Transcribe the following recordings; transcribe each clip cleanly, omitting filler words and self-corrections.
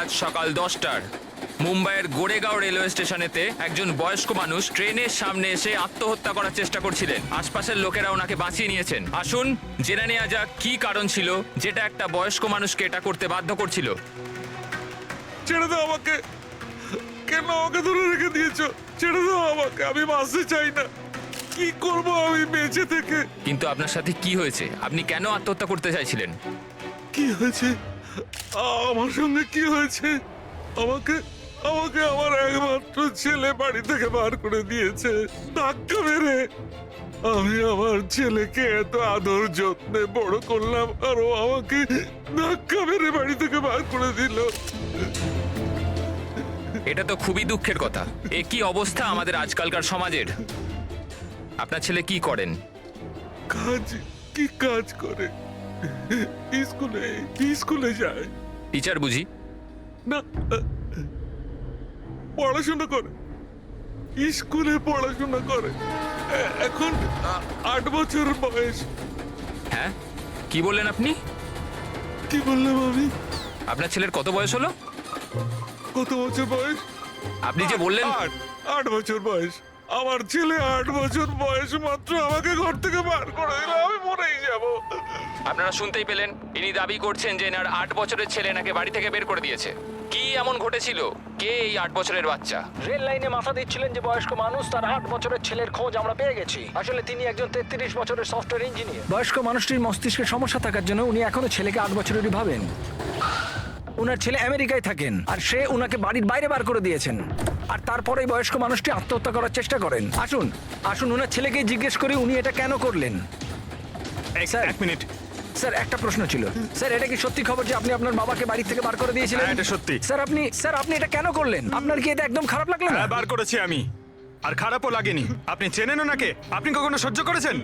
আজ সকাল 10টার মুম্বাইয়ের গোরেগাঁও রেলওয়ে স্টেশনেতে একজন বয়স্ক মানুষ ট্রেনের সামনে এসে আত্মহত্যা করার চেষ্টা করছিলেন। আশপাশের লোকেরা ওনাকে বাঁচিয়ে নিয়েছেন। আসুন জেনে নেওয়া যাক কি কারণ ছিল যেটা একটা বয়স্ক মানুষকে এটা করতে বাধ্য করছিল। ছেড়ে দাও আমাকে, কেন আমাকে ধরে রেখে দিয়েছো? ছেড়ে দাও আমাকে, আমি বাঁচতে চাই না। কি করব আমি বেঁচে থেকে? কিন্তু আপনার সাথে কি হয়েছে? আপনি কেন আত্মহত্যা করতে চাইছিলেন? কি হয়েছে? আমার সঙ্গে কি হয়েছে? আমাকে আমাকে আমার একমাত্র ছেলে বাড়ি থেকে বার করে দিয়েছে ধাক্কা মেরে। আমি আমার ছেলেকে এত আদর যত্নে বড় করলাম, আর ও আমাকে ধাক্কা মেরে বাড়ি থেকে বার করে দিল। এটা তো খুবই দুঃখের কথা। এ কি অবস্থা আমাদের আজকালকার সমাজের। আপনার ছেলে কি করেন? কাজ? কি কাজ করে? স্কুলে স্কুলে যায়। টিচার বুঝি? না, পড়াশোনা করে, স্কুলে পড়াশোনা করে। এখন 8 বছর বয়স। হ্যাঁ, কি বললেন আপনি? কি বললাম আমি? আপনার ছেলের কত বয়স হলো? কত বছর বয়স? আপনি যে বললেন 8 বছর বয়স। আমার ছেলে 8 বছর বয়স মাত্র আমাকে ঘর থেকে বার করে দিল। আমি মরেই যাব। আপনারা শুনতেই পেলেন, ইনি দাবি করছেন যে এনার 8 বছরের ছেলে নাকি বাড়ি থেকে বের করে দিয়েছে। কি এমন ঘটেছিল? কে এই 8 বছরের বাচ্চা? রেল লাইনে মাথা দিচ্ছিলেন যে বয়স্ক মানুষ, তার 8 বছরের ছেলের খোঁজ আমরা পেয়ে গেছি। আসলে তিনি একজন 33 বছরের সফটওয়্যার ইঞ্জিনিয়ার। বয়স্ক মানুষটির মস্তিষ্কের সমস্যা থাকার জন্য উনি এখনো ছেলেকে 8 বছরেরই ভাবেন। উনার ছেলে আমেরিকায় থাকেন আর সে উনাকে বাড়ির বাইরে বার করে দিয়েছেন। আর তারপরেই বয়স্ক মানুষটি আত্মহত্যা করার চেষ্টা করেন। আসুন আসুন উনার ছেলেকে জিজ্ঞেস করি উনি এটা কেন করলেন। স্যার, এক মিনিট। স্যার একটা প্রশ্ন ছিল। স্যার, এটা কি সত্যি খবর যে আপনি আপনার বাবাকে বাড়ি থেকে বার করে দিয়েছিলেন? হ্যাঁ, এটা সত্যি। স্যার আপনি এটা কেন করলেন? আপনার কি এটা একদম খারাপ লাগলো না? হ্যাঁ, বার করেছি আমি, আর খারাপও লাগেনি। আপনি চেনেন ওনাকে? আপনি কখনো সহ্য করেছেন?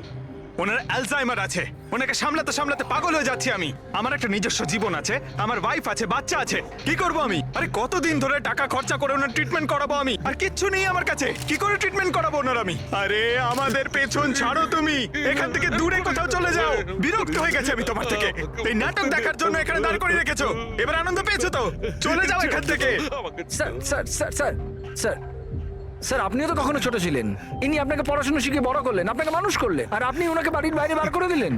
ওনার অ্যালজাইমার আছে, ওনাকে সামলাতে সামলাতে পাগল হয়ে যাচ্ছি আমি। আমার একটা নিজস্ব জীবন আছে, আমার ওয়াইফ আছে, বাচ্চা আছে। কি করব আমি? আরে কতদিন ধরে টাকা খরচা করে ওনার ট্রিটমেন্ট করাবো আমি, আর কিচ্ছু নেই আমার কাছে। কি করে ট্রিটমেন্ট করাবো ওনার আমি? আরে আমাদের পেছন ছাড়ো তুমি, এখান থেকে দূরে কোথাও চলে যাও। বিরক্ত হয়ে গেছে আমি তোমার থেকে। এই নাটক দেখার জন্য এখানে দাঁড় করিয়ে রেখেছো। এবার আনন্দ পেয়েছো তো? চলে যাও এখান থেকে। Sir sir sir sir sir sir, আপনিও তো কখনো ছোট ছিলেন। ইনি আপনাকে পড়াশোনা শিখিয়ে বড় করলেন, আপনাকে মানুষ করলেন, আর আপনি ওনাকে বাড়ির বাইরে বার করে দিলেন।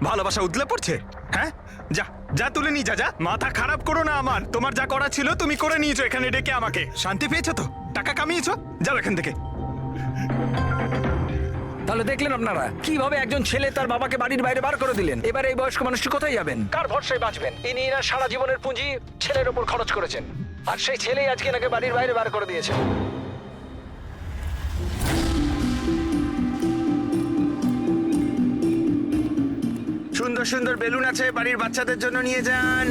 ভালোবাসা উতলে পড়ছে? হ্যাঁ, যা যা তুলে নিয়ে যা, যা। মাথা খারাপ করো না আমার। তোমার যা করা ছিল তুমি করে নিয়েছো এখানে ডেকে আমাকে। শান্তি পেয়েছো তো? টাকা কামিয়েছো? যাও এখান থেকে। তাহলে দেখলেন আপনারা কিভাবে একজন ছেলে তার বাবাকে বাড়ির বাইরে বার করে দিলেন। এবার এই বয়স্ক মানুষটি কোথায় যাবেন? কার ভরসায় বাঁচবেন? ইনি এনার সারা জীবনের পুঁজি ছেলের ওপর খরচ করেছেন, আর সেই ছেলেই আজকে এনাকে বাড়ির বাইরে বার করে দিয়েছে। সুন্দর সুন্দর বেলুন আছে, বাড়ির বাচ্চাদের জন্য নিয়ে যান।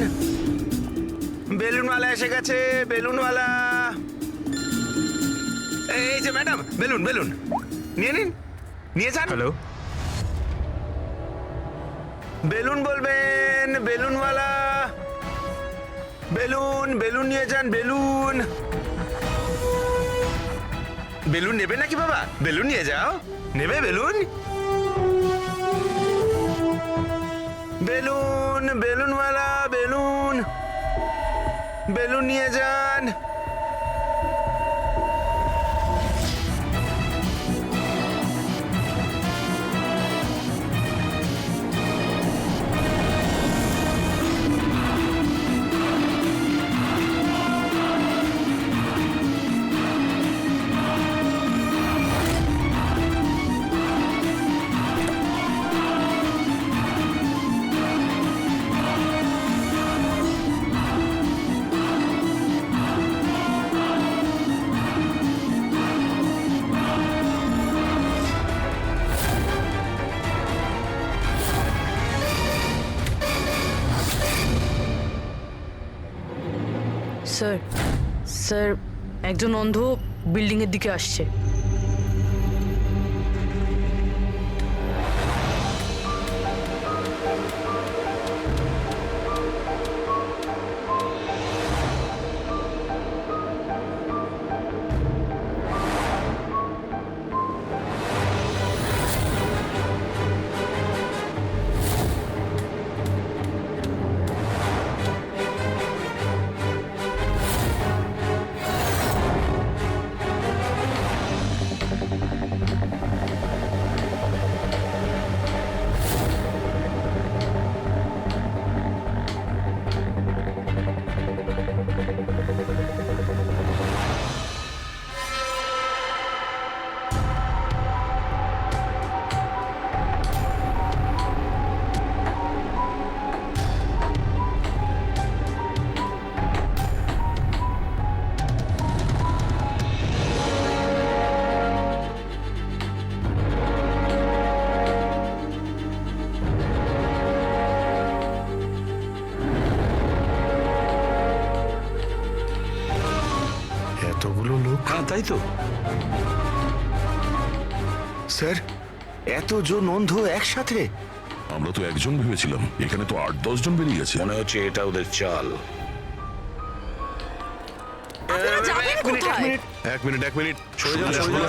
বেলুনওয়ালা এসে গেছে, বেলুনওয়ালা। এই যে ম্যাডাম, বেলুন বেলুন নিয়ে নিন, নিয়ে যান। হ্যালো, বেলুন বলবেন, বেলুনওয়ালা। বেলুন বেলুন নিয়ে যান, বেলুন। বেলুন নেবে নাকি বাবা? বেলুন নিয়ে যাও। নেবে বেলুন? বেলুন বেলুনওয়ালা, বেলুন বেলুন নিয়ে যান। স্যার, স্যার, একজন অন্ধ বিল্ডিং এর দিকে আসছে। এতগুলো লোক? হ্যাঁ তাই তো। স্যার এতজন অন্ধ একসাথে? আমরা তো একজন ভেবেছিলাম, এখানে তো 8-10 জন বেরিয়ে গেছে। মনে হচ্ছে এটা ওদের চাল। আপনারা যাবেন কোথায়? এক মিনিট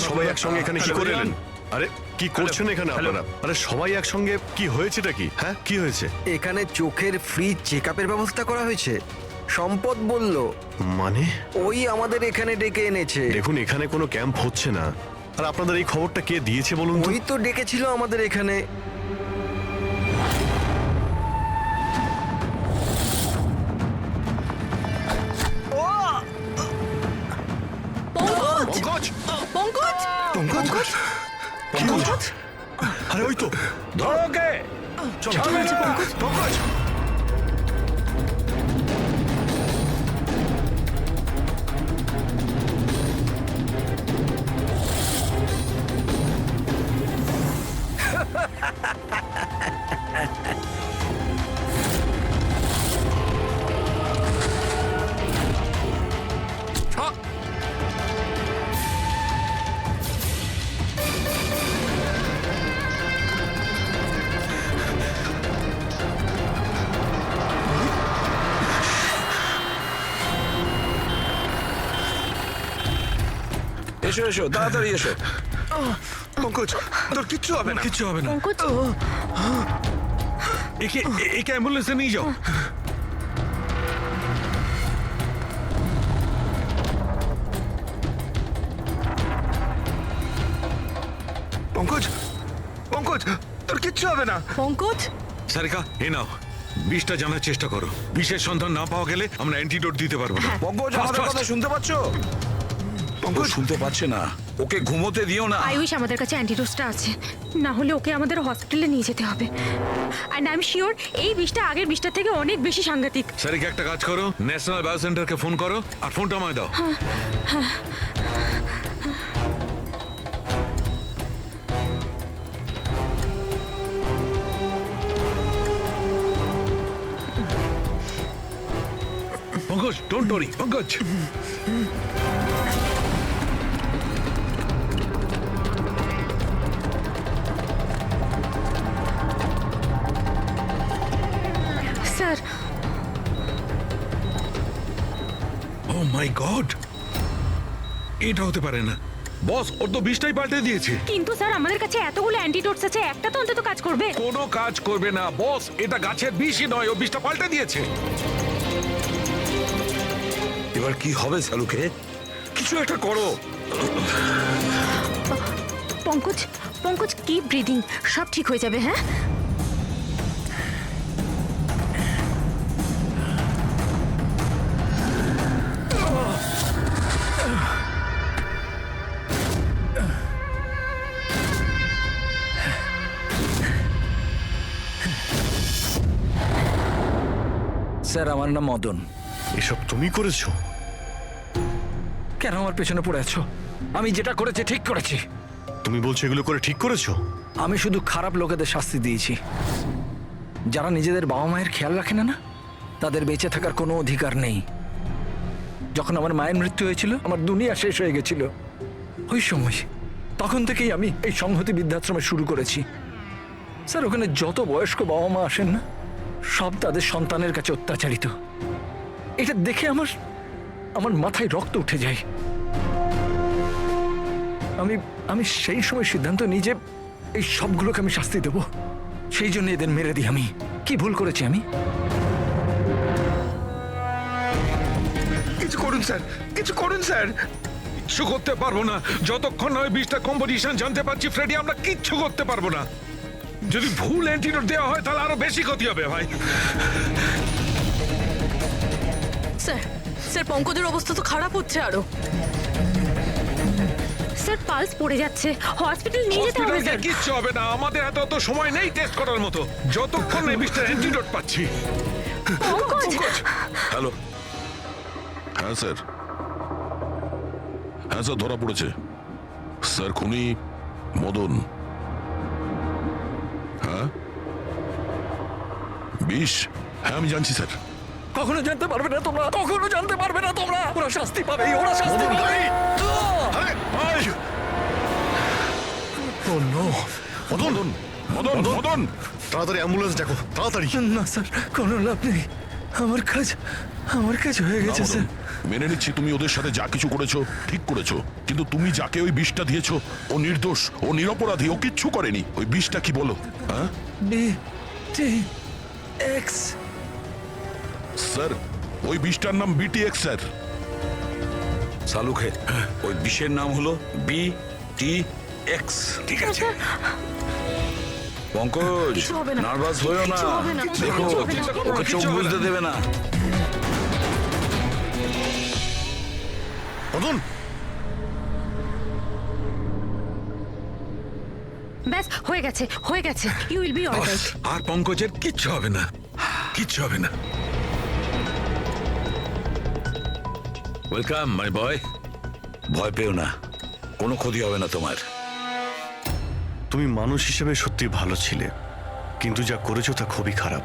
সবাই একসঙ্গে এখানে কি করে এলেন? আরে কি করছেন এখানে আপনারা? আরে সবাই একসঙ্গে, কি হয়েছেটা কি? হ্যাঁ কি হয়েছে? এখানে চোখের ফ্রি চেকআপের ব্যবস্থা করা হয়েছে। সম্পদ বলল, মানে ওই আমাদের এখানে ডেকে এনেছে। দেখুন এখানে কোনো ক্যাম্প হচ্ছে না। আর আপনাদের এই খবরটা কে দিয়েছে বলুন তো? ওই তো ডেকেছিল আমাদের এখানে। পঙ্কজ! পঙ্কজ! পঙ্কজ? কি হলো? আরে ওই তো, ধরো ওকে। চলো পঙ্কজ। এসো এসো, তাড়াতাড়ি এসো। পঙ্কজ তোর কিচ্ছু হবে না। কিচ্ছু হবে না। পঙ্কজ! একে অ্যাম্বুলেন্সে নিয়ে যাও। পঙ্কজ পঙ্কজ তোর কিচ্ছু হবে না। পঙ্কজ! সারিকা এ নাও, বিষটা জানার চেষ্টা করো। বিষের সন্ধান না পাওয়া গেলে আমরা অ্যান্টিডোট দিতে পারবো না। পঙ্কজ Fast, আমাদের fast. কথা শুনতে পাচ্ছ? ও শুনতে পাচ্ছে না, ওকে ঘুমোতে দিও না। আই উইশ আমাদের কাছে অ্যান্টিডোজটা আছে, না হলে ওকে আমাদের হসপিটালে নিয়ে যেতে হবে। অ্যান্ড আই এম শিওর এই বিষটা আগের বিষটার থেকে অনেক বেশি সাংঘাতিক। সারিকা একটা কাজ করো, ন্যাশনাল বায়ো সেন্টারকে ফোন করো আর ফোনটা আমায় দাও। Pankaj, don't worry Pankaj. Sir, oh my god, এটা হতে পারে না। বস, ওর তো বিষটাই পাল্টে দিয়েছে। কিন্তু স্যার আমাদের কাছে এতগুলো অ্যান্টিডোটস আছে, একটা তো অন্তত কাজ করবে। কোনো কাজ করবে না বস, এটা গাছের বিষই নয়, ও বিষটা পাল্টে দিয়েছে। এবার কি হবে সালুকে? কিছু একটা করো। পঙ্কজ, পঙ্কজ কিপ ব্রিদিং, সব ঠিক হয়ে যাবে। হ্যাঁ, স্যার আমার নাম মদন। এসব তুমি করেছো? কেন আমার পেছনে পড়ে আছো? আমি যেটা করেছি ঠিক করেছি। তুমি বলছো এগুলো করে ঠিক করেছো? আমি শুধু খারাপ লোকেদের শাস্তি দিয়েছি। যারা নিজেদের বাবা মায়ের খেয়াল রাখে না, তাদের বেঁচে থাকার কোনো অধিকার নেই। যখন আমার মায়ের মৃত্যু হয়েছিল, আমার দুনিয়া শেষ হয়ে গেছিল। ওই সময় তখন থেকেই আমি এই সংহতি বৃদ্ধাশ্রমে শুরু করেছি। স্যার, ওখানে যত বয়স্ক বাবা মা আসেন না, সব তাদের সন্তানের কাছে অত্যাচারিত। এটা দেখে আমার মাথায় রক্ত উঠে যায়। আমি সেই সময় সিদ্ধান্ত নিই যে এই সবগুলোকে আমি শাস্তি দেব। সেই জন্য এদের মেরে দিই। আমি কি ভুল করেছি? আমি কিছু করুন স্যার, কিছু করুন স্যার। কিচ্ছু করতে পারবো না যতক্ষণ না ওই বিষটা কম্পোজিশন জানতে পারছি। ফ্রেডি, আমরা কিচ্ছু করতে পারবো না। যদি ভুল অ্যান্টিডোট দেওয়া হয় তাহলে আরো বেশি ক্ষতি হবে ভাই। স্যার, স্যার পঙ্কজের অবস্থা তো খারাপ হচ্ছে আরো। স্যার পালস পড়ে যাচ্ছে, হসপিটাল নিয়ে যেতে হবে হসপিটালে স্যার। কিচ্ছু হবে না, আমাদের এত সময় নেই টেস্ট করার মতো। যতক্ষণ এই বিষটা অ্যান্টিডোট পাচ্ছি। পঙ্কজ! হ্যালো, হ্যাঁ স্যার, হ্যাঁ স্যার, ধরা পড়েছে স্যার। খুনি মদন। হ্যাঁ, বিষ? হ্যাঁ আমি জানছি স্যার। কখনো জানতে পারবে না তোমরা, কখনো জানতে পারবে না তোমরা। ওরা শাস্তি পাবে, ওরা শাস্তি পাবে। ও নো! মদন! মদন মদন তাড়াতাড়ি অ্যাম্বুলেন্স ডাকো, তাড়াতাড়ি! না স্যার, কোনো লাভ নেই। আমার কাজ হয়ে গেছে না, স্যার। মদন, মেনে নিচ্ছি তুমি ওদের সাথে যা কিছু করেছো ঠিক করেছো, কিন্তু তুমি যাকে ওই বিষটা দিয়েছো ও নির্দোষ, ও নিরপরাধী, ও কিচ্ছু করেনি। ওই বিষটা কি বলো? হ্যাঁ BTX। স্যার, ওই বিষটার নাম BTX স্যার। সালুখে ওই বিষের নাম হলো BTX। ঠিক আছে পঙ্কজ, কিছু হবে না। নার্ভাস হয়েও না, কিছু হবে না। দেখো কিছু হবে না। ওকে চোখ বুঝতে দেবে না। মদন! ব্যাস হয়ে গেছে, হয়ে গেছে। You will be alright. আর পঙ্কজের কিচ্ছু হবে না, কিচ্ছু হবে না। ওয়েলকাম মাই বয়, ভয় পেও না, কোনো ক্ষতি হবে না তোমার। তুমি মানুষ হিসেবে সত্যি ভালো ছিলে, কিন্তু যা করেছো তা খুবই খারাপ।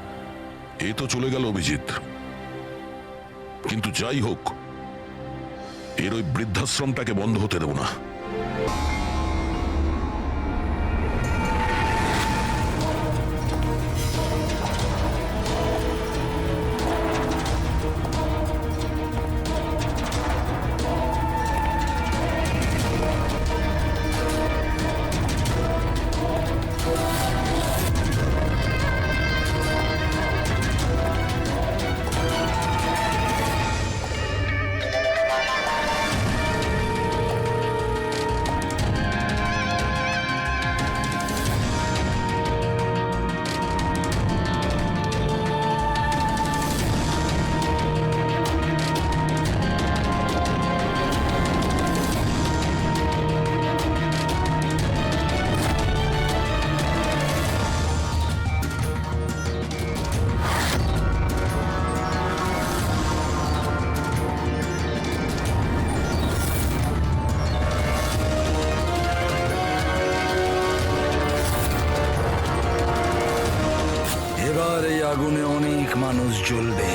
এই তো চলে গেল অভিজিৎ, কিন্তু যাই হোক এর ওই বৃদ্ধাশ্রমটাকে বন্ধ হতে দেব না। এবার এই আগুনে অনেক মানুষ জ্বলবে।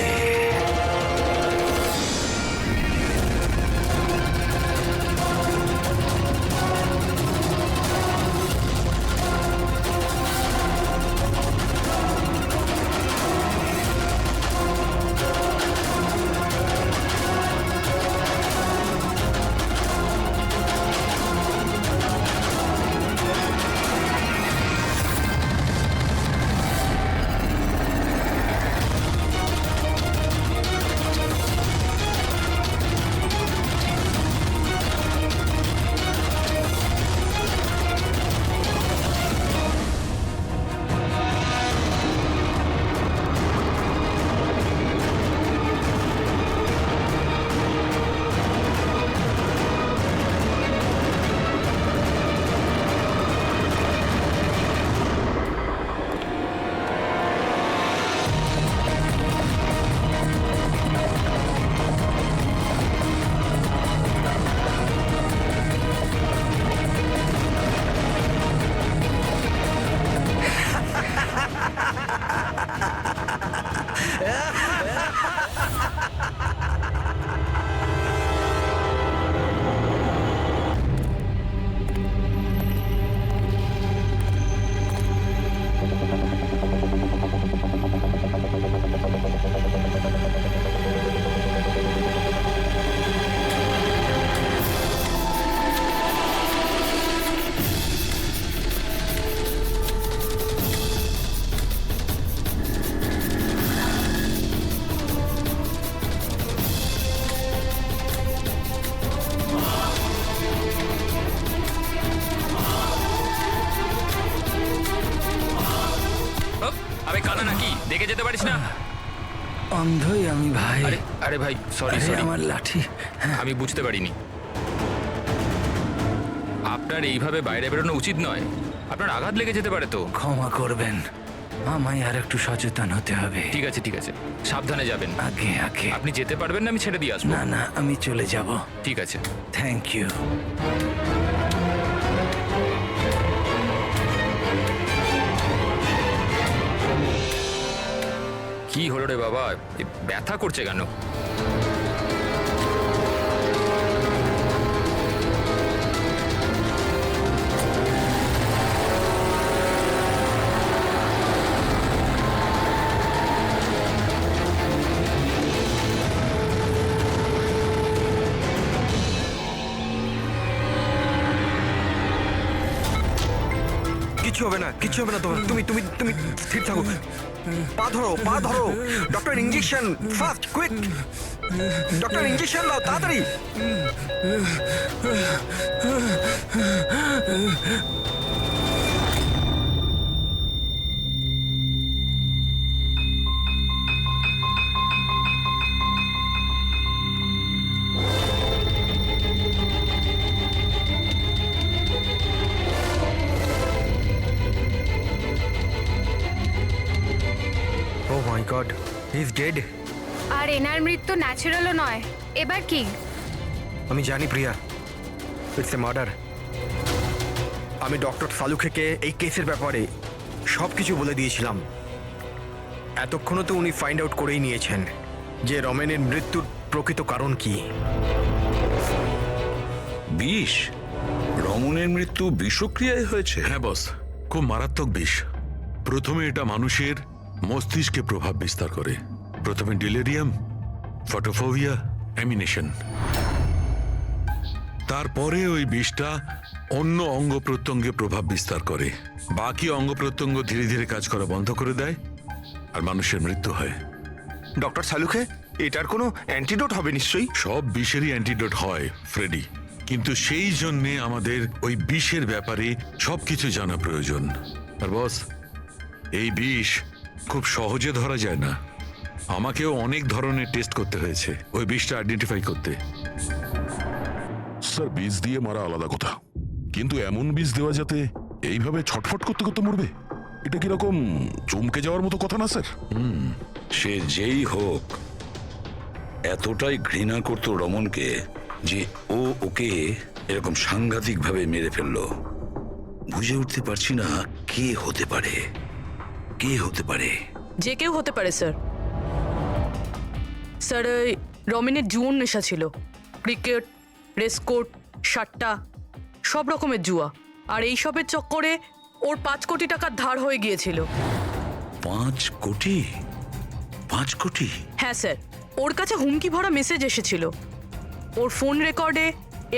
আরে কানা নাকি, দেখে যেতে পারিস না? অন্ধই আমি ভাই। আরে আরে ভাই, সরি আরে, সরি, আমার লাঠি। আমি বুঝতে পারিনি। আপনার এইভাবে বাইরে বেরোনো উচিত নয়, আপনার আঘাত লেগে যেতে পারে তো। ক্ষমা করবেন, আমায় আর একটু সচেতন হতে হবে। ঠিক আছে ঠিক আছে, সাবধানে যাবেন। আগে আগে। আপনি যেতে পারবেন না, আমি ছেড়ে দিয়ে আসবো। না না, আমি চলে যাব। ঠিক আছে। Thank you. কি হলো রে বাবা, এ ব্যথা করছে কেন? কিছু হবে না, কিছু হবে না তোমার। তুমি তুমি তুমি স্থির থাকো। পা ধরো, পা ধরো। Doctor injection fast, quick. Doctor injection দাও তাড়াতাড়ি। ও my god, he is dead. আর এনার মৃত্যু ন্যাচারালও নয়। এবার কি? আমি জানি প্রিয়া, ইটস এ মার্ডার। আমি ডক্টর সালুখেকে এই কেসের ব্যাপারে সব কিছু বলে দিয়েছিলাম। এতক্ষণও তো উনি ফাইন্ড আউট করেই নিয়েছেন যে রমেনের মৃত্যুর প্রকৃত কারণ কি। বিষ? রমনের মৃত্যু বিষক্রিয়ায় হয়েছে? হ্যাঁ বস, খুব মারাত্মক বিষ। প্রথমে এটা মানুষের মস্তিষ্কে প্রভাব বিস্তার করে। প্রথমে ডিলেরিয়াম, ফটোফোবিয়া, অ্যামিনেশন। তারপরে ওই বিষটা অন্য অঙ্গ প্রত্যঙ্গে প্রভাব বিস্তার করে। বাকি অঙ্গ প্রত্যঙ্গ ধীরে ধীরে কাজ করা বন্ধ করে দেয় আর মানুষের মৃত্যু হয়। ডক্টর সালুখে, এটার কোনো অ্যান্টিডোট হবে নিশ্চয়ই? সব বিষেরই অ্যান্টিডোট হয় ফ্রেডি, কিন্তু সেই জন্যে আমাদের ওই বিষের ব্যাপারে সবকিছু জানা প্রয়োজন। আর বস, এই বিষ খুব সহজে ধরা যায় না। আমাকেও অনেক ধরনের টেস্ট করতে হয়েছে ওই বিষটা আইডেন্টিফাই করতে। স্যার, বীজ দিয়ে মারা আলাদা কথা, কিন্তু এমন বীজ দেওয়া যাতে এইভাবে ছটফট করতে করতে মরবে, এটা কিরকম চমকে যাওয়ার মতো কথা না স্যার? সে যেই হোক, এতটাই ঘৃণা করতো রমনকে যে ও ওকে এরকম সাংঘাতিক ভাবে মেরে ফেললো। বুঝে উঠতে পারছি না কে হতে পারে, কে হতে পারে। যে কেউ হতে পারে স্যার। স্যার, ওই রমেনের জুয়ন নেশা ছিল। ক্রিকেট, রেসকোর্ট, সাট্টা, সব রকমের জুয়া। আর এইসবের চক্করে ওর 5 কোটি টাকার ধার হয়ে গিয়েছিল। 5 কোটি? 5 কোটি? হ্যাঁ স্যার, ওর কাছে হুমকি ভরা মেসেজ এসেছিল। ওর ফোন রেকর্ডে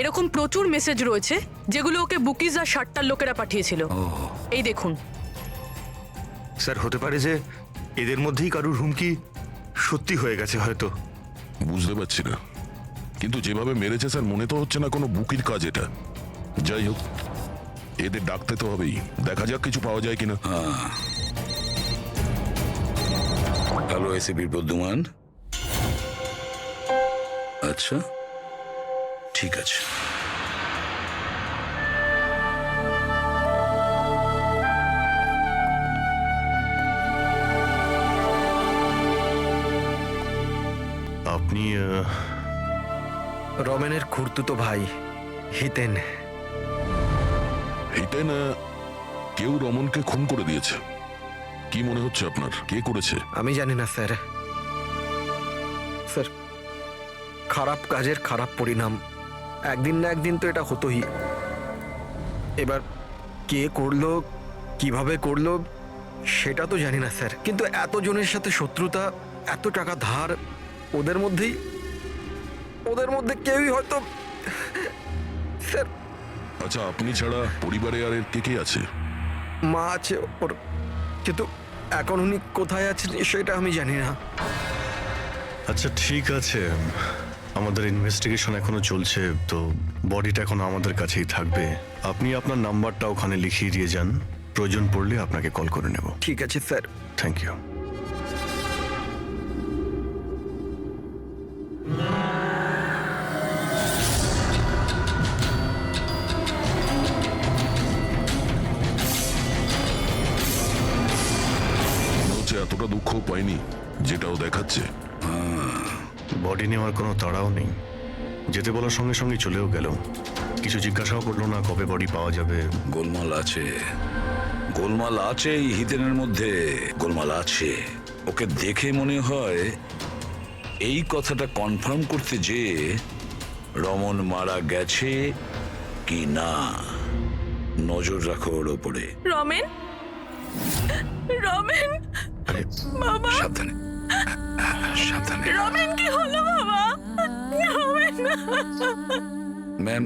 এরকম প্রচুর মেসেজ রয়েছে যেগুলো ওকে বুকিজ আর সাট্টার লোকেরা পাঠিয়েছিল। এই দেখুন। স্যার, হতে পারে যে এদের মধ্যেই কারুর হুমকি সত্যি হয়ে গেছে হয়তো। বুঝতে পারছি না, কিন্তু যেভাবে মেরেছে স্যার, মনে তো হচ্ছে না কোনো বুকির কাজ এটা। যাই হোক, এদের ডাকতে তো হবেই। দেখা যাক কিছু পাওয়া যায় কিনা। Hello ACP Pradyuman. আচ্ছা, ঠিক আছে। আপনি রমেনের খুড়তুতো ভাই হিতেন। হিতেন, কেউ রমনকে খুন করে দিয়েছে। কি মনে হচ্ছে আপনার, কে করেছে? আমি জানি না স্যার। স্যার, খারাপ কাজের খারাপ পরিণাম। একদিন না একদিন তো এটা হতোই। এবার কে করলো, কিভাবে করলো সেটা তো জানি না স্যার, কিন্তু এতজনের সাথে শত্রুতা, এত টাকা ধার, ওদের মধ্যে কেউই হয়তো। স্যার, আচ্ছা, আপনি ছাড়া পরিবারে আর এর কে কে আছে? মা আছে ওর, কিন্তু এখন উনি কোথায় আছেন সেটা আমি জানি না। আচ্ছা ঠিক আছে, আমাদের ইনভেস্টিগেশন এখনো চলছে, তো বডিটা এখন আমাদের কাছেই থাকবে। আপনি আপনার নাম্বারটা ওখানে লিখিয়ে দিয়ে যান, প্রয়োজন পড়লে আপনাকে কল করে নেব। ঠিক আছে স্যার। Thank you. এতটা দুঃখ পাইনি যেটাও দেখাচ্ছে। বডি নেওয়ার কোনো তাড়াও নেই, যেতে বলার সঙ্গে সঙ্গে চলেও গেল। কিছু জিজ্ঞাসাও করলো না কবে বডি পাওয়া যাবে। গোলমাল আছে, গোলমাল আছে এই হিতেনের মধ্যে, গোলমাল আছে। ওকে দেখে মনে হয় এই কথাটা কনফার্ম করতে যে রমন মারা গেছে কি না। নজর রাখো ওর ওপরে। রমেন, রমেন, বাবা, সাবধানে সাবধানে। রমেন কি হলো বাবা? রমেন, ম্যাম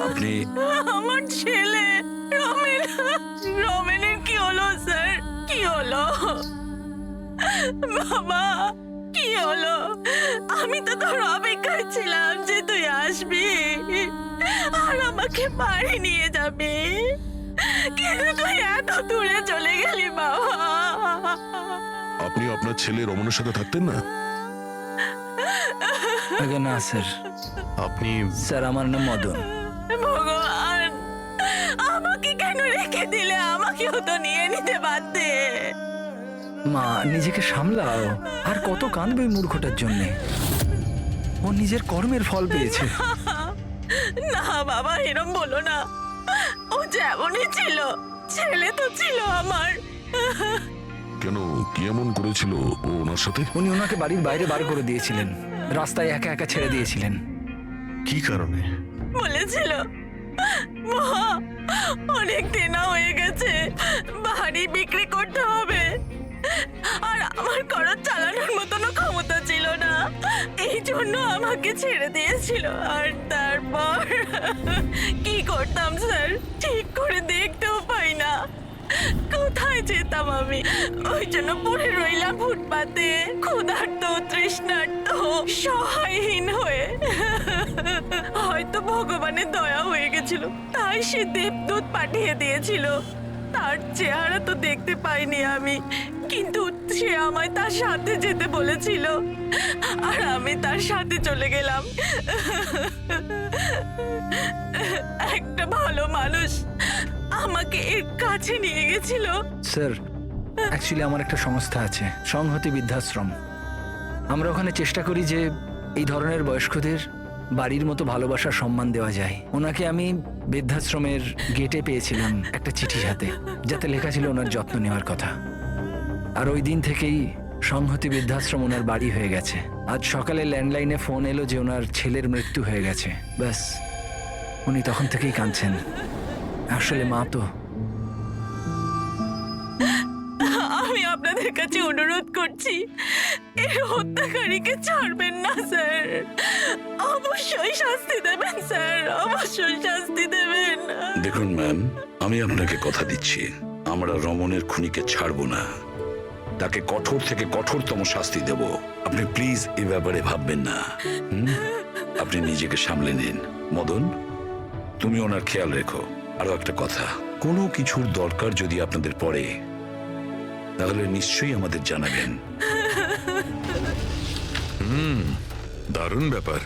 আপনি আমার ছেলে রমেন, রমেনের কি হলো স্যার? কি হলো বাবা? কি হলো? আমি তো তোর অপেক্ষায় ছিলাম যে তুই আসবি আর আমাকে বাড়ি নিয়ে যাবি, কিন্তু তুই এত দূরে চলে গেলি বাবা। আপনি আপনার ছেলে রমনের সাথে থাকতেন না? আগে না স্যার, আপনি স্যার আমার নাম মদন। ভগবান, আমাকে কেন রেখে দিলে? আমাকেও তো নিয়ে নিতে পারতে। মা, নিজেকে সামলাও। আর কত কাঁদবে ওই মূর্খটার জন্যে? ও নিজের কর্মের ফল পেয়েছে। না বাবা, এরম বলো না। ও যেমনই ছিল, ছেলে তো ছিল আমার। কেন, কি এমন করেছিল ও ওনার সাথে? উনি ওনাকে বাড়ির বাইরে বার করে দিয়েছিলেন, রাস্তায় একা একা ছেড়ে দিয়েছিলেন। কি কারণে? বলেছিল মা অনেক দেনা হয়ে গেছে, বাড়ি বিক্রি করতে হবে, আর আমার খরচ চালানোর মতনও ক্ষমতা ছিল না, এই জন্য আমাকে ছেড়ে দিয়েছিল। আর তারপর কি করতাম স্যার? ঠিক করে দেখতেও পাই না, কোথায় যেতাম আমি? ওই জন্য পড়ে রইলাম ফুটপাতে, ক্ষুধার্ত, তৃষ্ণার্ত, সহায়হীন হয়ে। হয়তো ভগবানের দয়া হয়ে গেছিল, তাই সে দেবদূত পাঠিয়ে দিয়েছিল। তার চেহারা তো দেখতে পাইনি আমি, কিন্তু সে আমায় তার সাথে যেতে বলেছিল, আর আমি তার সাথে চলে গেলাম। একটা ভালো মানুষ আমাকে এর কাছে নিয়ে গেছিল। স্যার, অ্যাকচুয়ালি আমার একটা সংস্থা আছে, সংহতি বৃদ্ধাশ্রম। আমরা ওখানে চেষ্টা করি যে এই ধরনের বয়স্কদের বাড়ির মতো ভালোবাসার সম্মান দেওয়া যায়। ওনাকে আমি বৃদ্ধাশ্রমের গেটে পেয়েছিলাম একটা চিঠি হাতে, যাতে লেখা ছিল ওনার যত্ন নেওয়ার কথা। আর ওই দিন থেকেই সংহতি বৃদ্ধাশ্রম ওনার বাড়ি হয়ে গেছে। আজ সকালে ল্যান্ডলাইনে ফোন এলো যে ওনার ছেলের মৃত্যু হয়ে গেছে। ব্যাস, উনি তখন থেকেই কাঁদছেন। আসলে মা তো। আমি আপনাদের কাছে অনুরোধ করছি, এর হত্যাকারীকে ছাড়বেন না স্যার। অবশ্যই শাস্তি দেবেন স্যার, অবশ্যই শাস্তি দেবেন। দেখুন ম্যাম, আমি আপনাকে কথা দিচ্ছি, আমরা রমনের খুনিকে ছাড়বো না, তাকে কঠোর থেকে কঠোরতম শাস্তি দেব। আপনি প্লিজ এ ব্যাপারে ভাববেন না। আপনি নিজেকে সামলে নিন। মদন, তুমি ওনার খেয়াল রেখো। আরো একটা কথা, কোনো কিছুর দরকার যদি আপনাদের পড়ে, তাহলে নিশ্চয়ই আমাদের জানাবেন। দারুণ ব্যাপার।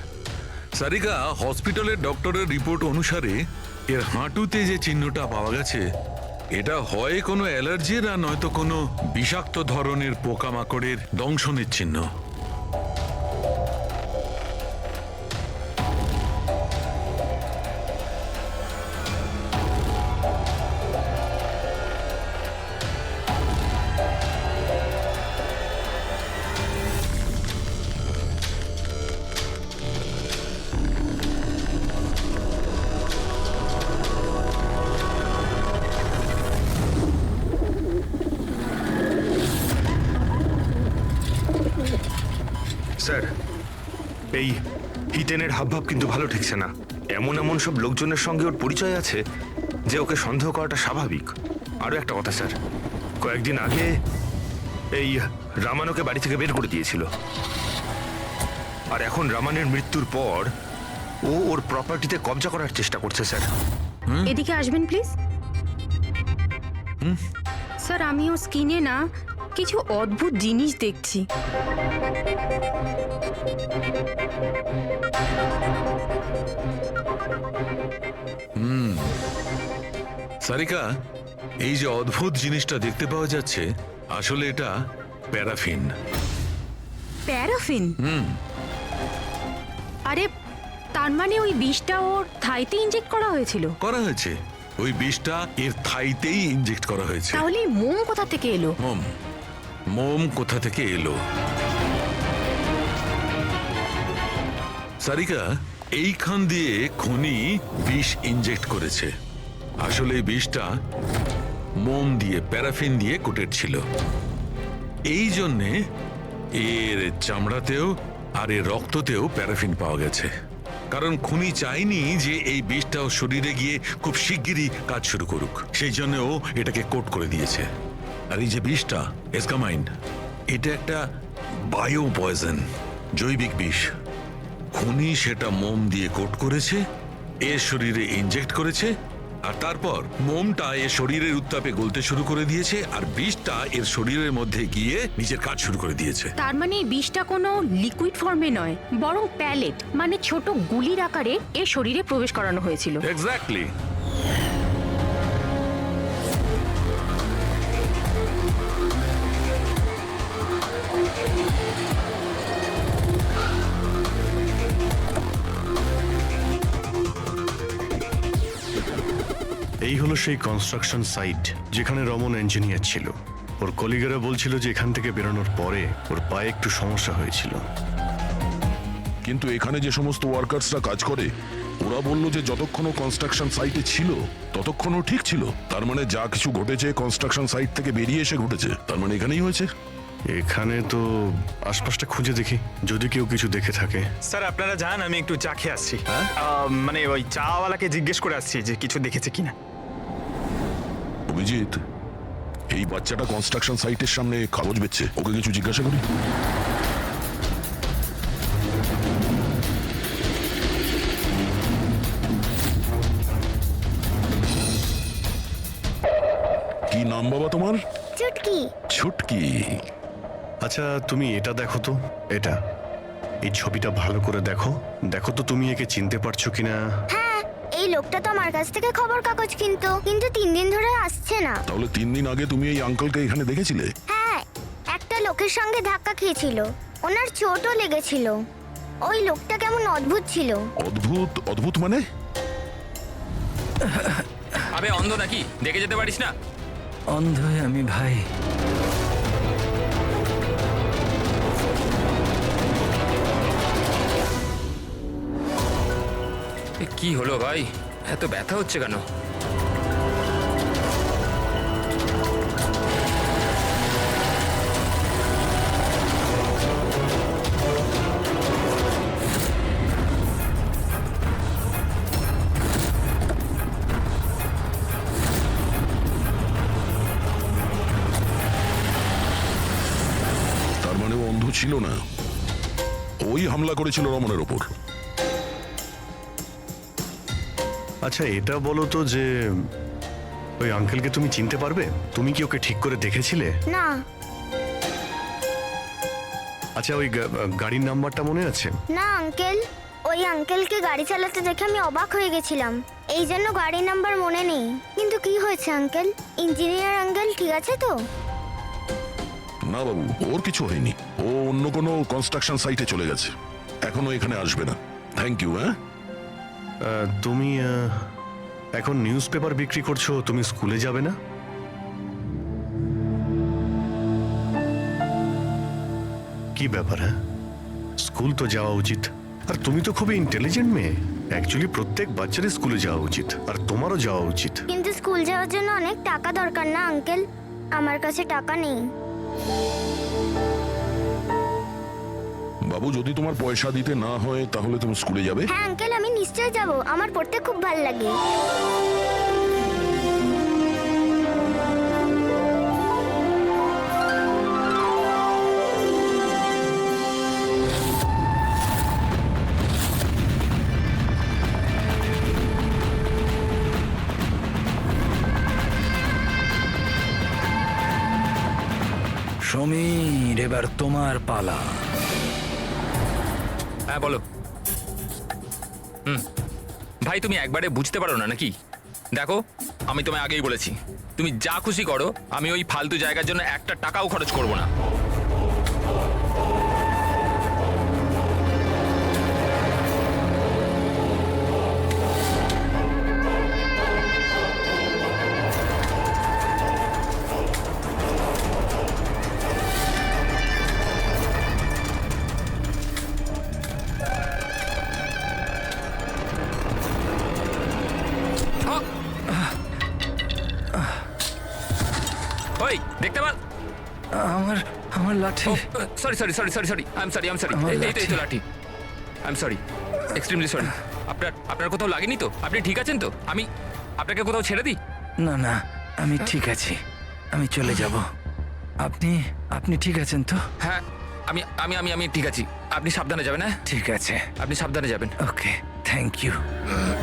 সারিকা, হসপিটালের ডক্টরের রিপোর্ট অনুসারে এর হাঁটুতে যে চিহ্নটা পাওয়া গেছে, এটা হয় কোনো অ্যালার্জির আর নয়তো কোনো বিষাক্ত ধরনের পোকামাকড়ের দংশনের চিহ্ন। স্যার, এই হিতেনের হাবভাব কিন্তু ভালো ঠেকছে না। এমন এমন সব লোকজনের সঙ্গে ওর পরিচয় আছে যে ওকে সন্দেহ করাটা স্বাভাবিক। আরও একটা কথা স্যার, কয়েকদিন আগে এই রামানোকে বাড়ি থেকে বের করে দিয়েছিল, আর এখন রামানের মৃত্যুর পর ও ওর প্রপার্টিতে কবজা করার চেষ্টা করছে স্যার। এদিকে আসবেন প্লিজ। স্যার, আমি ওর স্কিনে না কিছু অদ্ভুত জিনিস দেখছি। সারিকা, এই যে অদ্ভুত জিনিসটা দেখতে পাওয়া যাচ্ছে, আসলে এটা প্যারাফিন। প্যারাফিন? আরে, তার মানে ওই বিষটা ওর থাইতে ইনজেক্ট করা হয়েছিল? করা হয়েছে, ওই বিষটা এর থাইতেই ইনজেক্ট করা হয়েছে। তাহলে এই মোম কোথা থেকে এলো? মোম মোম কোথা থেকে এলো? সারিকা এইখান দিয়ে খনি বিষ ইনজেক্ট করেছে। আসলে এই বিষটা মোম দিয়ে, প্যারাফিন দিয়ে কোটেড ছিল। এই জন্যে এর চামড়াতেও আর এর রক্ততেও প্যারাফিন পাওয়া গেছে। কারণ খুনি চায়নি যে এই বিষটাও শরীরে গিয়ে খুব শিগগিরই কাজ শুরু করুক, সেই জন্য ও এটাকে কোট করে দিয়েছে। আর এই যে বিষটা এসকামাইন, এটা একটা বায়ো পয়জন, জৈবিক বিষ। খুনি সেটা মোম দিয়ে কোট করেছে, এর শরীরে ইনজেক্ট করেছে, আর তারপর মোমটা এর শরীরের উত্তাপে গলতে শুরু করে দিয়েছে, আর বিষটা এর শরীরের মধ্যে গিয়ে নিজের কাজ শুরু করে দিয়েছে। তার মানে এই বিষটা কোনো লিকুইড ফর্মে নয়, বরং প্যালেট মানে ছোট গুলির আকারে এর শরীরে প্রবেশ করানো হয়েছিল। এক্স্যাক্টলি। এই হলো সেই কনস্ট্রাকশন সাইট যেখানে রমন ইঞ্জিনিয়ার ছিল। ওর কলিগেরা বলছিল যে এখান থেকে বেরোনোর পরে ওর পায়ে একটু সমস্যা হয়েছিল। কিন্তু এখানে যে সমস্ত ওয়ার্কার্সরা কাজ করে, ওরা বলল যে যতক্ষণ কনস্ট্রাকশন সাইটে ছিল ততক্ষণও ঠিক ছিল। তার মানে যা কিছু ঘটেছে কনস্ট্রাকশন সাইট থেকে বেরিয়ে এসে ঘটেছে, তার মানে এখানেই হয়েছে। এখানে তো আশপাশটা খুঁজে দেখি, যদি কেউ কিছু দেখে থাকে। স্যার আপনারা যান, আমি একটু চা খেয়ে আসছি। মানে ওই চাওয়ালাকে জিজ্ঞেস করে আসছি যে কিছু দেখেছে কিনা। অভিজিৎ, এই বাচ্চাটা কনস্ট্রাকশন সাইটের সামনে কাগজ বেচছে, ওকে কিছু জিজ্ঞাসা করি। কি নাম বাবা তোমার? চুটকি। ছুটকি। আচ্ছা তুমি এটা দেখো তো, এটা এই ছবিটা ভালো করে দেখো, দেখো তো তুমি একে চিনতে পারছো কিনা। হ্যাঁ, এই লোকটা তো আমার কাছ থেকে খবর কাগজ কিন্তু 3 দিন ধরে আসছে না। তাহলে 3 দিন আগে তুমি এই আঙ্কেলকে এখানে দেখেছিলে? হ্যাঁ, একটা লোকের সঙ্গে ধাক্কা খেয়েছিল, ওনার চোটও লেগেছিল। ওই লোকটা কেমন অদ্ভুত ছিল। অদ্ভুত? অদ্ভুত মানে? আবে অন্ধ নাকি, দেখে যেতে পারিস না? অন্ধ আমি ভাই। কি হলো ভাই, এত ব্যথা হচ্ছে কেন? তার মানে ও অন্ধ ছিল না, ওই হামলা করেছিল রমনের ওপর। আচ্ছা এটা বলো তো যে ওই আঙ্কেলকে তুমি চিনতে পারবে? তুমি কি ওকে ঠিক করে দেখেছিলে? না। আচ্ছা ওই গাড়ির নাম্বারটা মনে আছে? না আঙ্কেল, ওই আঙ্কেলকে গাড়ি চালাতে দেখে আমি অবাক হয়ে গেছিলাম, এই জন্য গাড়ির নাম্বার মনে নেই। কিন্তু কি হয়েছে আঙ্কেল? ইঞ্জিনিয়ার আঙ্কেল ঠিক আছে তো? না বাবু, ওর কিছু হয়নি। ও অন্য কোনো কনস্ট্রাকশন সাইটে চলে গেছে, এখনো এখানে আসবে না। Thank you. হ্যাঁ, তুমি এখন নিউজ পেপার বিক্রি করছো, তুমি স্কুলে যাবে না? কি ব্যাপার? হ্যাঁ, স্কুল তো যাওয়া উচিত। আর তুমি তো খুবই ইন্টেলিজেন্ট মেয়ে, অ্যাকচুয়ালি প্রত্যেক বাচ্চারই স্কুলে যাওয়া উচিত, আর তোমারও যাওয়া উচিত। কিন্তু স্কুল যাওয়ার জন্য অনেক টাকা দরকার না আঙ্কেল? আমার কাছে টাকা নেই। বাবু যদি তোমার পয়সা দিতে না হয় তাহলে তুমি স্কুলে যাবে? হ্যাঁ আঙ্কেল, আমি নিশ্চয়ই যাব, আমার পড়তে খুব ভালো লাগে। সমীর, এবার তোমার পালা। হ্যাঁ বলো। ভাই তুমি একবারে বুঝতে পারো না নাকি? দেখো আমি তোমায় আগেই বলেছি, তুমি যা খুশি করো, আমি ওই ফালতু জায়গার জন্য একটা টাকাও খরচ করব না। দেখতে পা আমার আমার লাঠি। Sorry sorry sorry sorry sorry I am sorry আমার এই তো লাঠি। I am sorry, extremely sorry. আপনার কোথাও লাগেনি তো? আপনি ঠিক আছেন তো? আমি আপনাকে কোথাও ছেড়ে দিই? না না, আমি ঠিক আছি, আমি চলে যাব। আপনি আপনি ঠিক আছেন তো? হ্যাঁ, আমি আমি আমি আমি ঠিক আছি। আপনি সাবধানে যাবেন। হ্যাঁ ঠিক আছে, আপনি সাবধানে যাবেন। ওকে, থ্যাংক ইউ। হ্যাঁ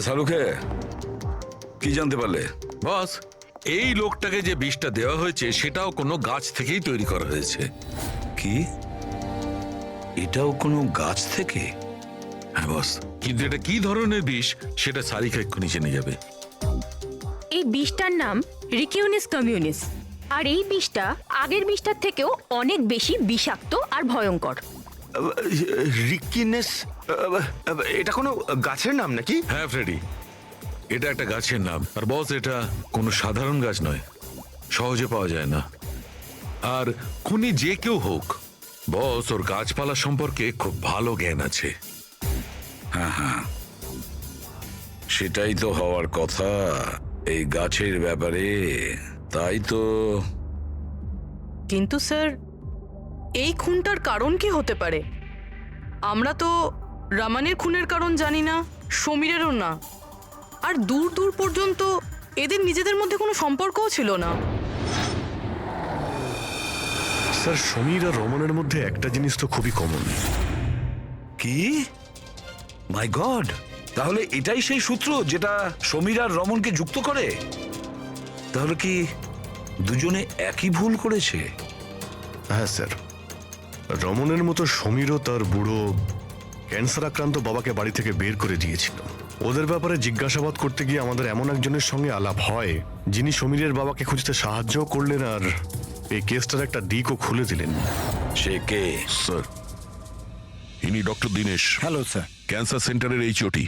শাহরুখে, কি জানতে পারলে? বস, এই লোকটাকে যে বিষটা দেওয়া হয়েছে সেটাও কোনো গাছ থেকেই তৈরি করা হয়েছে। কি, এটাও কোনো গাছ থেকে? হ্যাঁ বস, কিন্তু এটা কি ধরনের বিষ সেটা সারিকা এক্ষুনি জেনে যাবে। এই বিষটার নাম রিকিউনিস কমিউনিস, আর এই বিষটা আগের বিষটার থেকেও অনেক বেশি বিষাক্ত আর ভয়ঙ্কর। রিকিনেস, এটা কোনো গাছের নাম নাকি? হ্যাঁ ফ্রেডি, এটা একটা গাছের নাম। আর বস, এটা কোনো সাধারণ গাছ নয়, সহজে পাওয়া যায় না। আর খুনি যে কেউ হোক, বস ওর গাছপালা সম্পর্কে খুব ভালো জ্ঞান আছে। হ্যাঁ হ্যাঁ, সেটাই তো হওয়ার কথা এই গাছের ব্যাপারে। তাই তো। কিন্তু স্যার, এই খুনটার কারণ কি হতে পারে? আমরা তো রামানের খুনের কারণ জানি না, সমীরেরও না, আর দূর দূর পর্যন্ত এদের নিজেদের মধ্যে কোনো সম্পর্কও ছিল না। স্যার, সমীর আর রমনের মধ্যে একটা জিনিস তো খুবই কমন। কি? মাই গড, তাহলে এটাই সেই সূত্র যেটা সমীর আর রমনকে যুক্ত করে? তাহলে কি দুজনে একই ভুল করেছে? হ্যাঁ স্যার, রমনের মতো সমীরও তার বুড়ো ক্যান্সার আক্রান্ত বাবাকে বাড়ি থেকে বের করে দিয়েছিল। ওদের ব্যাপারে জিজ্ঞাসাবাদ করতে গিয়ে আমাদের এমন একজনের সঙ্গে আলাপ হয়, যিনি সমীরের বাবাকে খুঁজতে সাহায্য করলেন আর এই কেসটার একটা দিকও খুলে দিলেন। সে কে? স্যার, ইনি doctor Dinesh. Hello sir. Cancer সেন্টারের এইচওটি।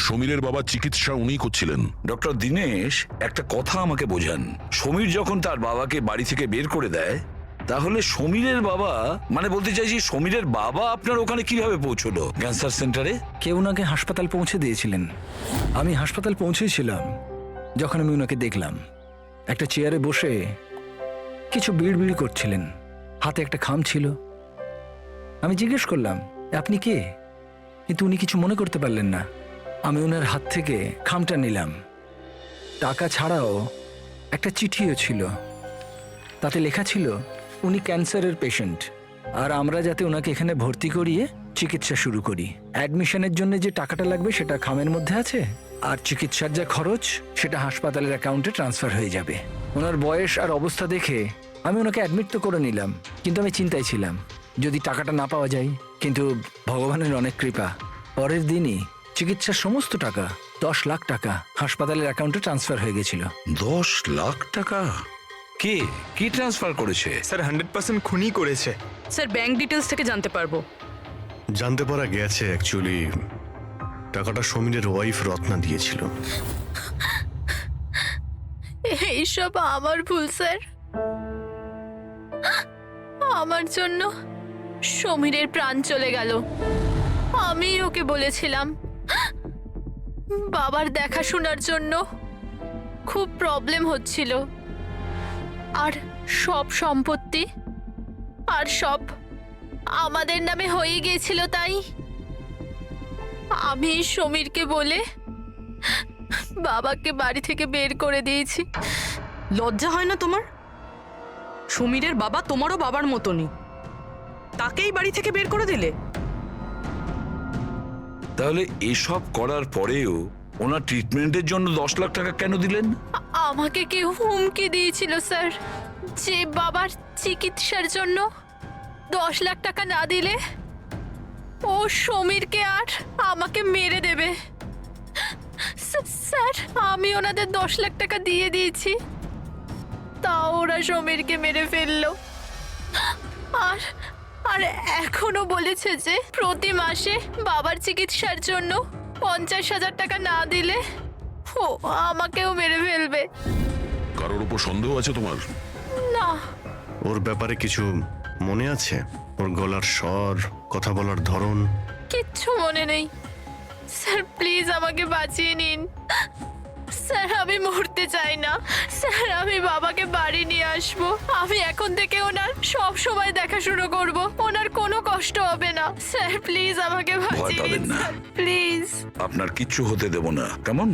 সমীরের বাবার চিকিৎসা উনিই করছিলেন। ডক্টর দীনেশ, একটা কথা আমাকে বোঝান। সমীর যখন তার বাবাকে বাড়ি থেকে বের করে দেয়, তাহলে সমীরের বাবা, মানে বলতে চাইছি সমীরের বাবা আপনার ওখানে কিভাবে পৌঁছলো ক্যান্সার সেন্টারে? কেউ ওনাকে হাসপাতাল পৌঁছে দিয়েছিলেন। আমি হাসপাতাল পৌঁছেছিলাম যখন আমি ওনাকে দেখলাম একটা চেয়ারে বসে কিছু বিড়বিড় করছিলেন, হাতে একটা খাম ছিল। আমি জিজ্ঞেস করলাম, আপনি কে? কিন্তু উনি কিছু মনে করতে পারলেন না। আমি ওনার হাত থেকে খামটা নিলাম। টাকা ছাড়াও একটা চিঠিও ছিল, তাতে লেখা ছিল উনি ক্যান্সারের পেশেন্ট, আর আমরা যাতে ওনাকে এখানে ভর্তি করিয়ে চিকিৎসা শুরু করি। অ্যাডমিশনের জন্য যে টাকাটা লাগবে সেটা খামের মধ্যে আছে, আর চিকিৎসার যা খরচ সেটা হাসপাতালের অ্যাকাউন্টে ট্রান্সফার হয়ে যাবে। ওনার বয়স আর অবস্থা দেখে আমি ওনাকে অ্যাডমিট তো করে নিলাম, কিন্তু আমি চিন্তায় ছিলাম যদি টাকাটা না পাওয়া যায়। কিন্তু ভগবানের অনেক কৃপা, পরের দিনই চিকিৎসার সমস্ত টাকা, 10 লাখ টাকা হাসপাতালের অ্যাকাউন্টে ট্রান্সফার হয়ে গেছিল। 10 লাখ টাকা? কে কি ট্রান্সফার করেছে? স্যার 100% খুনই করেছে। স্যার, ব্যাংক ডিটেলস থেকে জানতে পারবো? জানতে পারা গেছে অ্যাকচুয়ালি টাকাটা সমীরের ওয়াইফ রত্না দিয়েছিল। এইসব আমার ভুল স্যার। আমার জন্য সমীরের প্রাণ চলে গেল। আমি ওকে বলেছিলাম বাবার দেখাশোনার জন্য খুব প্রবলেম হচ্ছিল, আর সব সম্পত্তি আর সব আমাদের নামে হয়ে গিয়েছিল। তাই আমি সমীরকে বলে বাবাকে বাড়ি থেকে বের করে দিয়েছি। লজ্জা হয় না তোমার? সমীরের বাবা তোমারও বাবার মতনই, তাকেই বাড়ি থেকে বের করে দিলে। তাহলে এসব করার পরেও ওনার ট্রিটমেন্টের জন্য 10 লাখ টাকা কেন দিলেন? আমাকে কেউ হুমকি দিয়েছিল স্যার, যে বাবার চিকিৎসার জন্য 10 লাখ টাকা না দিলে ও সমীরকে আর আমাকে মেরে দেবে। স্যার, আমি ওনাদের 10 লাখ টাকা দিয়ে দিয়েছি, তাও ওরা সমীরকে মেরে ফেললো। আর আর এখনো বলেছে যে প্রতি মাসে বাবার চিকিৎসার জন্য 50,000 টাকা না দিলে ও আমাকেও মেরে ফেলবে। কারোর উপর সন্দেহ আছে তোমার? না। ওর ব্যাপারে কিছু মনে আছে? ওর গলার স্বর, কথা বলার ধরন? কিচ্ছু মনে নেই স্যার, প্লিজ আমাকে বাঁচিয়ে নিন স্যার। আমি মরতে চাই না স্যার, আমি বাবাকে বাড়ি নিয়ে আসবো। আমি এখন থেকে ওনার সব সময় দেখাশুনো করব, ওনার কোনো কষ্ট হবে না স্যার। প্লিজ আমাকে বাঁচিয়ে পাবেন নিন না। Sir, please. আপনার কিচ্ছু হতে দেব না, কেমন?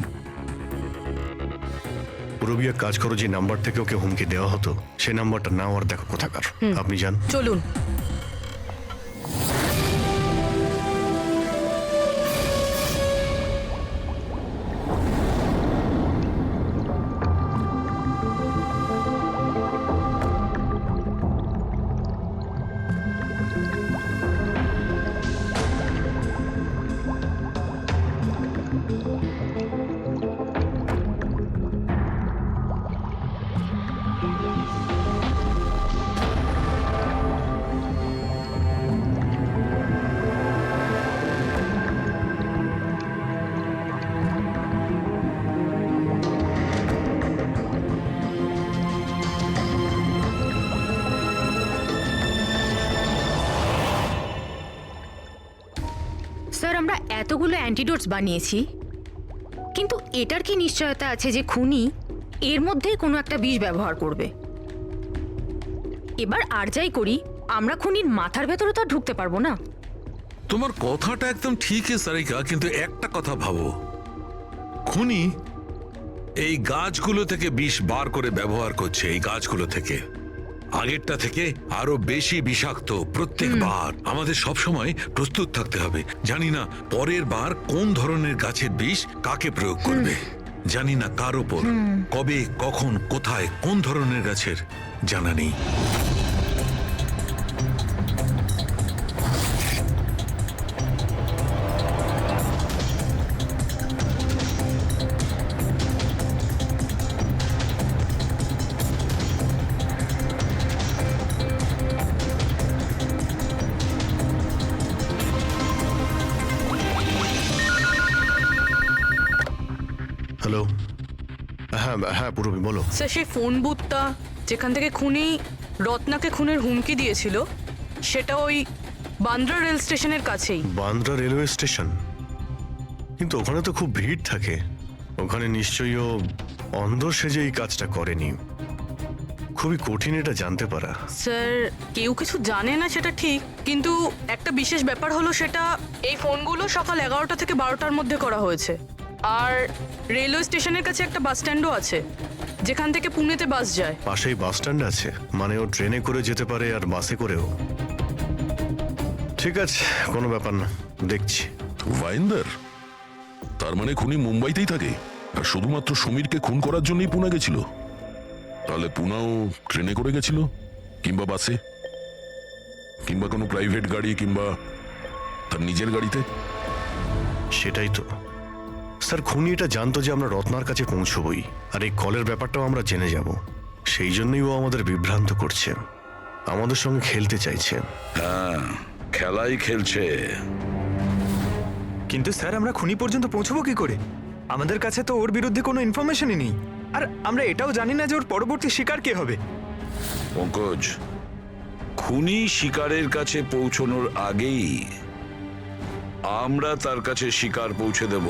পুরবিয়া, কাজ করো, যে নাম্বার থেকে ওকে হুমকি দেওয়া হতো সে নাম্বারটা নাও আর দেখো কোথাকার। আপনি যান। চলুন। স্যার, আমরা এতগুলো অ্যান্টিডোটস বানিয়েছি, কিন্তু এটার কি নিশ্চয়তা আছে যে খুনি এর মধ্যেই কোনো একটা বিষ ব্যবহার করবে? এবার আর যাই করি, আমরা খুনির মাথার ভেতরে তো আর ঢুকতে পারবো না। তোমার কথাটা একদম ঠিকই সারিকা, কিন্তু একটা কথা ভাবো, খুনি এই গাছগুলো থেকে বিষ বার করে ব্যবহার করছে, এই গাছগুলো থেকে আগেরটা থেকে আরো বেশি বিষাক্ত প্রত্যেকবার। আমাদের সব সময় প্রস্তুত থাকতে হবে। জানি না পরের বার কোন ধরনের গাছের বিষ কাকে প্রয়োগ করবে, জানি না কার ওপর, কবে, কখন, কোথায়, কোন ধরনের গাছের জানা নেই। হ্যালো। হ্যাঁ হ্যাঁ, পুরবি বলো। স্যার, সেই ফোন বুথটা যেখান থেকে খুনি রত্নাকে খুনের হুমকি দিয়েছিল সেটা ওই বান্দ্রা রেল স্টেশনের কাছেই। Bandra railway station? কিন্তু ওখানে তো খুব ভিড় থাকে, ওখানে নিশ্চয়ই ও অন্ধ সেজে এই কাজটা করেনি। খুবই কঠিন এটা জানতে পারা। স্যার, কেউ কিছু জানে না সেটা ঠিক, কিন্তু একটা বিশেষ ব্যাপার হলো সেটা এই ফোনগুলো সকাল 11টা থেকে 12টার মধ্যে করা হয়েছে। আর রেলওয়ে স্টেশনের কাছে একটা বাস স্ট্যান্ডও আছে যেখান থেকে পুনেতে বাস যায়। পাশেই বাস স্ট্যান্ড আছে, মানে ও ট্রেনে করে যেতে পারে আর বাসে করেও। ঠিক আছে, কোনো ব্যাপার না, দেখছি। ভাইন্দার, তার মানে খুনি মুম্বাইতেই থাকে আর শুধুমাত্র সমীরকে খুন করার জন্যই পুনা গেছিল? তাহলে পুনাও ট্রেনে করে গেছিল, কিংবা বাসে, কিংবা কোনো প্রাইভেট গাড়ি, কিংবা তার নিজের গাড়িতে। সেটাই তো স্যার, খুনি এটা জানতো যে আমরা রত্নার কাছে পৌঁছবই, আর এই কলের ব্যাপারটাও আমরা জেনে যাব। সেই জন্যই ও আমাদের বিভ্রান্ত করছে, আমাদের সঙ্গে খেলতে চাইছে। হ্যাঁ, খেলাই খেলছে। কিন্তু স্যার, আমরা খুনি পর্যন্ত পৌঁছবো কি করে? আমাদের কাছে তো ওর বিরুদ্ধে কোনো ইনফরমেশনই নেই, আর আমরা এটাও জানি না যে ওর পরবর্তী শিকার কে হবে। পঙ্কজ, খুনি শিকারের কাছে পৌঁছানোর আগেই আমরা তার কাছে শিকার পৌঁছে দেব।